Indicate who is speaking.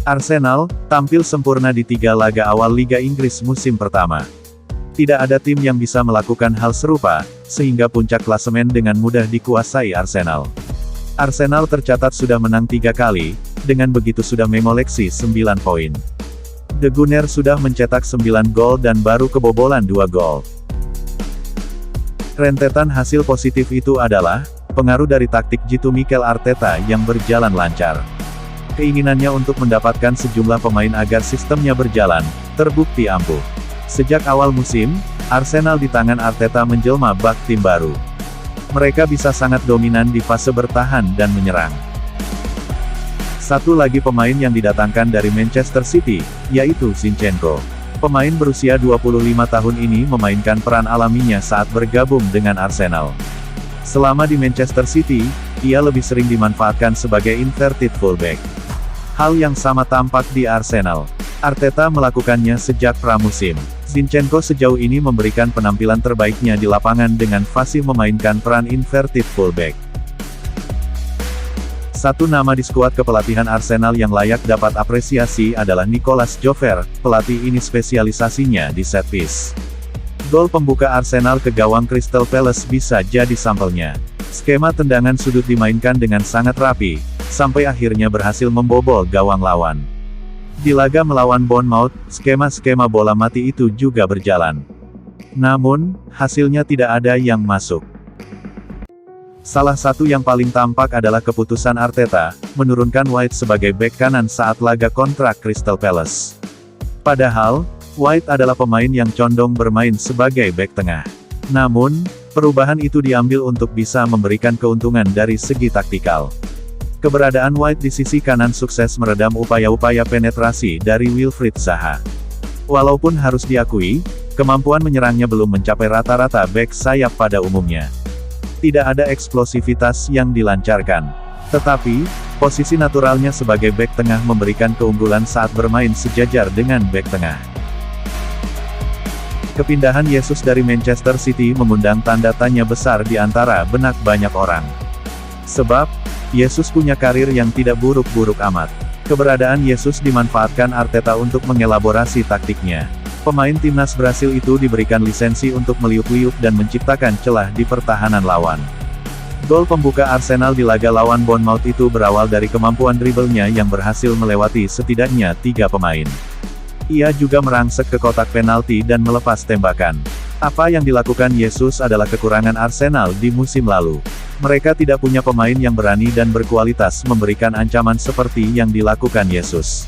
Speaker 1: Arsenal tampil sempurna di 3 laga awal Liga Inggris musim pertama. Tidak ada tim yang bisa melakukan hal serupa, sehingga puncak klasemen dengan mudah dikuasai Arsenal. Arsenal tercatat sudah menang 3 kali, dengan begitu sudah mengoleksi 9 poin. The Gunners sudah mencetak 9 gol dan baru kebobolan 2 gol. Rentetan hasil positif itu adalah pengaruh dari taktik jitu Mikel Arteta yang berjalan lancar. Keinginannya untuk mendapatkan sejumlah pemain agar sistemnya berjalan, terbukti ampuh. Sejak awal musim, Arsenal di tangan Arteta menjelma bak tim baru. Mereka bisa sangat dominan di fase bertahan dan menyerang. Satu lagi pemain yang didatangkan dari Manchester City, yaitu Zinchenko. Pemain berusia 25 tahun ini memainkan peran alaminya saat bergabung dengan Arsenal. Selama di Manchester City, ia lebih sering dimanfaatkan sebagai inverted fullback. Hal yang sama tampak di Arsenal. Arteta melakukannya sejak pramusim. Zinchenko sejauh ini memberikan penampilan terbaiknya di lapangan dengan fasih memainkan peran inverted fullback. Satu nama di skuad kepelatihan Arsenal yang layak dapat apresiasi adalah Nicolas Jover, pelatih ini spesialisasinya di set piece. Gol pembuka Arsenal ke gawang Crystal Palace bisa jadi sampelnya. Skema tendangan sudut dimainkan dengan sangat rapi, sampai akhirnya berhasil membobol gawang lawan. Di laga melawan Bournemouth, skema-skema bola mati itu juga berjalan. Namun, hasilnya tidak ada yang masuk. Salah satu yang paling tampak adalah keputusan Arteta, menurunkan White sebagai bek kanan saat laga kontrak Crystal Palace. Padahal, White adalah pemain yang condong bermain sebagai bek tengah. Namun, perubahan itu diambil untuk bisa memberikan keuntungan dari segi taktikal. Keberadaan White di sisi kanan sukses meredam upaya-upaya penetrasi dari Wilfried Zaha. Walaupun harus diakui, kemampuan menyerangnya belum mencapai rata-rata bek sayap pada umumnya. Tidak ada eksplosivitas yang dilancarkan. Tetapi, posisi naturalnya sebagai bek tengah memberikan keunggulan saat bermain sejajar dengan bek tengah. Kepindahan Jesus dari Manchester City mengundang tanda tanya besar di antara benak banyak orang. Sebab, Jesus punya karir yang tidak buruk-buruk amat. Keberadaan Jesus dimanfaatkan Arteta untuk mengelaborasi taktiknya. Pemain timnas Brasil itu diberikan lisensi untuk meliuk-liuk dan menciptakan celah di pertahanan lawan. Gol pembuka Arsenal di laga lawan Bournemouth itu berawal dari kemampuan dribblenya yang berhasil melewati setidaknya 3 pemain. Ia juga merangsek ke kotak penalti dan melepas tembakan. Apa yang dilakukan Jesus adalah kekurangan Arsenal di musim lalu. Mereka tidak punya pemain yang berani dan berkualitas memberikan ancaman seperti yang dilakukan Jesus.